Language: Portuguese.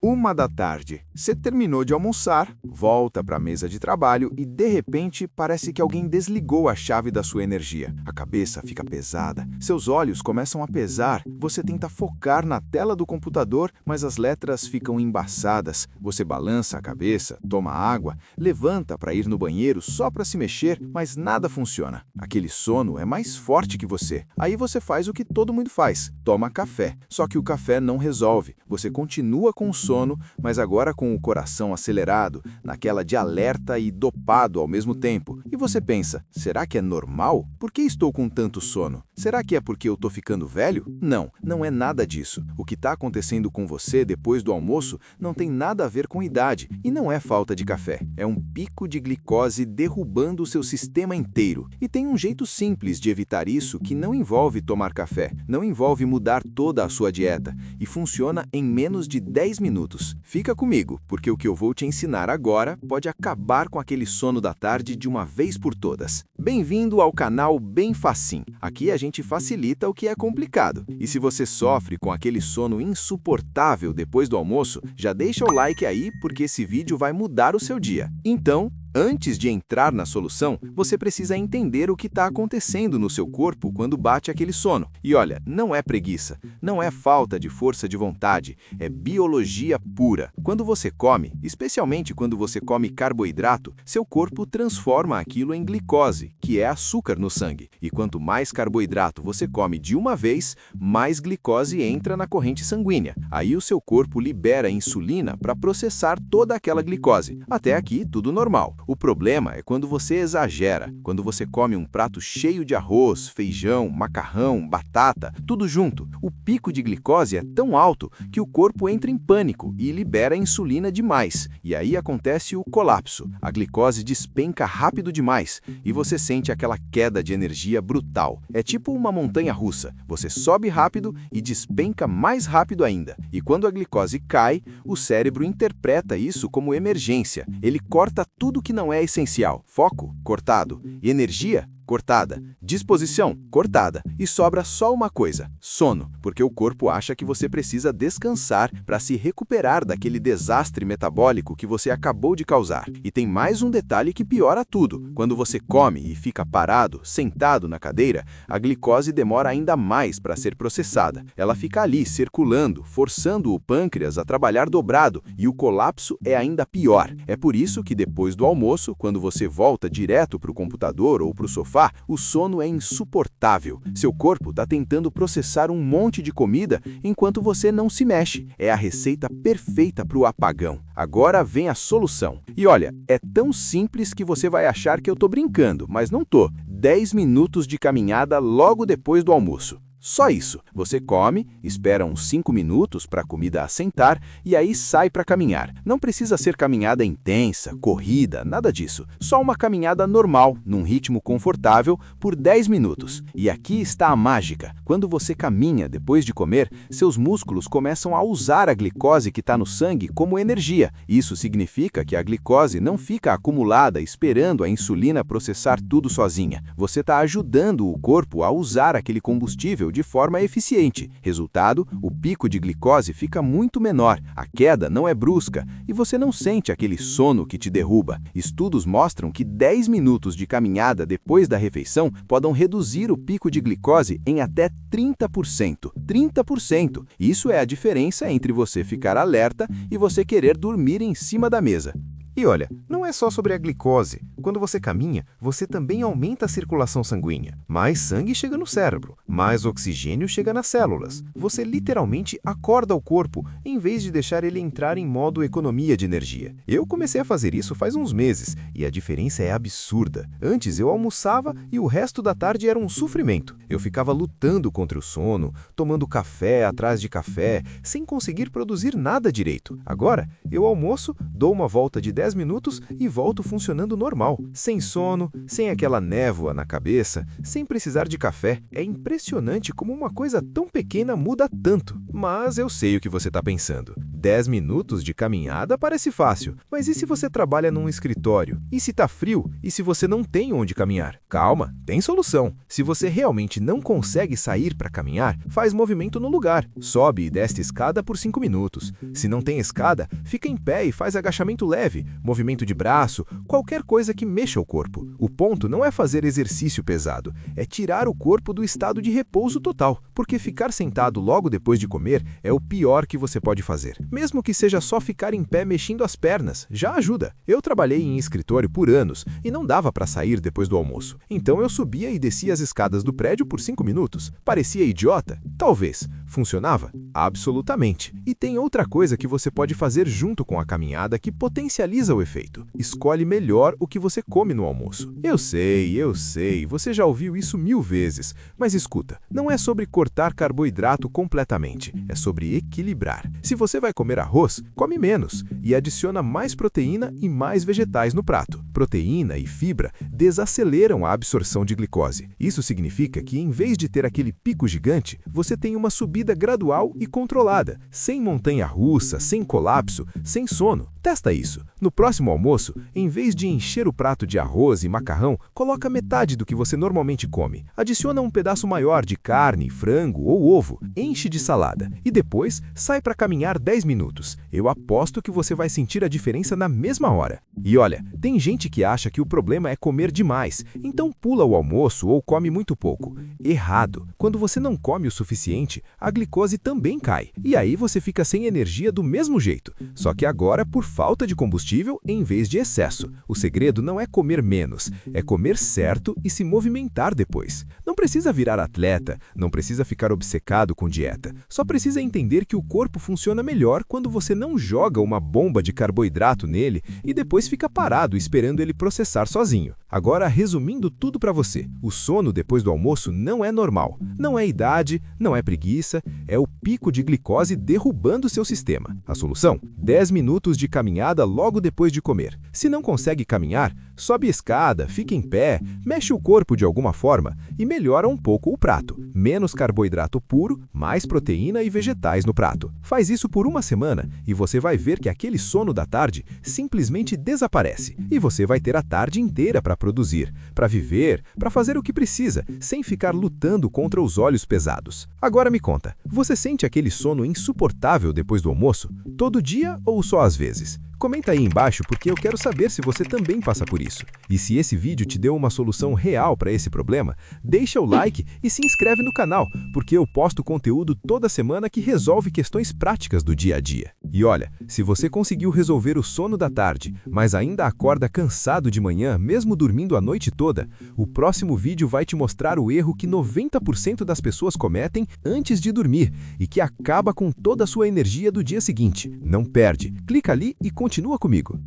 1 da tarde. Você terminou de almoçar, volta para a mesa de trabalho e, de repente, parece que alguém desligou a chave da sua energia. A cabeça fica pesada, seus olhos começam a pesar, você tenta focar na tela do computador, mas as letras ficam embaçadas. Você balança a cabeça, toma água, levanta para ir no banheiro só para se mexer, mas nada funciona. Aquele sono é mais forte que você. Aí você faz o que todo mundo faz, toma café. Só que o café não resolve. Você continua com o sono, mas agora com o coração acelerado, naquela de alerta e dopado ao mesmo tempo. E você pensa, será que é normal? Por que estou com tanto sono? Será que é porque eu estou ficando velho? Não, não é nada disso. O que está acontecendo com você depois do almoço não tem nada a ver com idade e não é falta de café. É um pico de glicose derrubando o seu sistema inteiro. E tem um jeito simples de evitar isso que não envolve tomar café, não envolve mudar toda a sua dieta e funciona em menos de 10 minutos. Fica comigo, porque o que eu vou te ensinar agora pode acabar com aquele sono da tarde de uma vez por todas. Bem-vindo ao canal Bem Facim. Aqui a gente facilita o que é complicado. E se você sofre com aquele sono insuportável depois do almoço, já deixa o like aí porque esse vídeo vai mudar o seu dia. Então, antes de entrar na solução, você precisa entender o que está acontecendo no seu corpo quando bate aquele sono. E olha, não é preguiça, não é falta de força de vontade, é biologia pura. Quando você come, especialmente quando você come carboidrato, seu corpo transforma aquilo em glicose, que é açúcar no sangue. E quanto mais carboidrato você come de uma vez, mais glicose entra na corrente sanguínea. Aí o seu corpo libera insulina para processar toda aquela glicose. Até aqui, tudo normal. O problema é quando você exagera, quando você come um prato cheio de arroz, feijão, macarrão, batata, tudo junto. O pico de glicose é tão alto que o corpo entra em pânico e libera insulina demais. E aí acontece o colapso. A glicose despenca rápido demais e você sente aquela queda de energia brutal. É tipo uma montanha-russa. Você sobe rápido e despenca mais rápido ainda. E quando a glicose cai, o cérebro interpreta isso como emergência. Ele corta tudo que não é essencial. Foco, cortado. Energia, cortada. Disposição, cortada. E sobra só uma coisa, sono, porque o corpo acha que você precisa descansar para se recuperar daquele desastre metabólico que você acabou de causar. E tem mais um detalhe que piora tudo. Quando você come e fica parado, sentado na cadeira, a glicose demora ainda mais para ser processada. Ela fica ali, circulando, forçando o pâncreas a trabalhar dobrado, e o colapso é ainda pior. É por isso que depois do almoço, quando você volta direto para o computador ou para o sofá, o sono é insuportável. Seu corpo está tentando processar um monte de comida enquanto você não se mexe. É a receita perfeita para o apagão. Agora vem a solução. E olha, é tão simples que você vai achar que eu estou brincando, mas não tô. 10 minutos de caminhada logo depois do almoço. Só isso. Você come, espera uns 5 minutos para a comida assentar e aí sai para caminhar. Não precisa ser caminhada intensa, corrida, nada disso. Só uma caminhada normal, num ritmo confortável, por 10 minutos. E aqui está a mágica. Quando você caminha depois de comer, seus músculos começam a usar a glicose que está no sangue como energia. Isso significa que a glicose não fica acumulada esperando a insulina processar tudo sozinha. Você está ajudando o corpo a usar aquele combustível de forma eficiente. Resultado, o pico de glicose fica muito menor, a queda não é brusca e você não sente aquele sono que te derruba. Estudos mostram que 10 minutos de caminhada depois da refeição podem reduzir o pico de glicose em até 30%. 30%! Isso é a diferença entre você ficar alerta e você querer dormir em cima da mesa. E olha, não é só sobre a glicose. Quando você caminha, você também aumenta a circulação sanguínea. Mais sangue chega no cérebro, mais oxigênio chega nas células. Você literalmente acorda o corpo, em vez de deixar ele entrar em modo economia de energia. Eu comecei a fazer isso faz uns meses, e a diferença é absurda. Antes eu almoçava e o resto da tarde era um sofrimento. Eu ficava lutando contra o sono, tomando café atrás de café, sem conseguir produzir nada direito. Agora, eu almoço, dou uma volta de 10 minutos e volto funcionando normal. normal, sem sono, sem aquela névoa na cabeça, sem precisar de café. É impressionante como uma coisa tão pequena muda tanto. Mas eu sei o que você está pensando. 10 minutos de caminhada parece fácil, mas e se você trabalha num escritório? E se está frio? E se você não tem onde caminhar? Calma, tem solução. Se você realmente não consegue sair para caminhar, faz movimento no lugar. Sobe e desce escada por 5 minutos. Se não tem escada, fica em pé e faz agachamento leve, movimento de braço, qualquer coisa que mexa o corpo. O ponto não é fazer exercício pesado, é tirar o corpo do estado de repouso total, porque ficar sentado logo depois de comer é o pior que você pode fazer. Mesmo que seja só ficar em pé mexendo as pernas, já ajuda. Eu trabalhei em escritório por anos e não dava para sair depois do almoço. Então eu subia e descia as escadas do prédio por 5 minutos. Parecia idiota? Talvez. Funcionava? Absolutamente. E tem outra coisa que você pode fazer junto com a caminhada que potencializa o efeito. Escolhe melhor o que você come no almoço. Eu sei, você já ouviu isso 1000 vezes. Mas escuta, não é sobre cortar carboidrato completamente, é sobre equilibrar. Se você vai comer arroz, come menos e adiciona mais proteína e mais vegetais no prato. Proteína e fibra desaceleram a absorção de glicose. Isso significa que, em vez de ter aquele pico gigante, você tem uma subida gradual e controlada, sem montanha-russa, sem colapso, sem sono. Testa isso. No próximo almoço, em vez de encher o prato de arroz e macarrão, coloca metade do que você normalmente come. Adiciona um pedaço maior de carne, frango ou ovo. Enche de salada. E depois, sai para caminhar 10 minutos. Eu aposto que você vai sentir a diferença na mesma hora. E olha, tem gente que acha que o problema é comer demais, então pula o almoço ou come muito pouco. Errado. Quando você não come o suficiente, a glicose também cai. E aí você fica sem energia do mesmo jeito. Só que agora por falta de combustível em vez de excesso. O segredo não é comer menos, é comer certo e se movimentar depois. Não precisa virar atleta, não precisa ficar obcecado com dieta. Só precisa entender que o corpo funciona melhor quando você não joga uma bomba de carboidrato nele e depois fica parado esperando ele processar sozinho. Agora, resumindo tudo para você, o sono depois do almoço não é normal. Não é idade, não é preguiça, é o pico de glicose derrubando seu sistema. A solução? 10 minutos de caminhada logo depois de comer. Se não consegue caminhar, sobe a escada, fica em pé, mexe o corpo de alguma forma e melhora um pouco o prato. Menos carboidrato puro, mais proteína e vegetais no prato. Faz isso por uma semana e você vai ver que aquele sono da tarde simplesmente desaparece. E você vai ter a tarde inteira para produzir, para viver, para fazer o que precisa, sem ficar lutando contra os olhos pesados. Agora me conta, você sente aquele sono insuportável depois do almoço? Todo dia ou só às vezes? Comenta aí embaixo porque eu quero saber se você também passa por isso. E se esse vídeo te deu uma solução real para esse problema, deixa o like e se inscreve no canal, porque eu posto conteúdo toda semana que resolve questões práticas do dia a dia. E olha, se você conseguiu resolver o sono da tarde, mas ainda acorda cansado de manhã, mesmo dormindo a noite toda, o próximo vídeo vai te mostrar o erro que 90% das pessoas cometem antes de dormir e que acaba com toda a sua energia do dia seguinte. Não perde. Clica ali e continua comigo.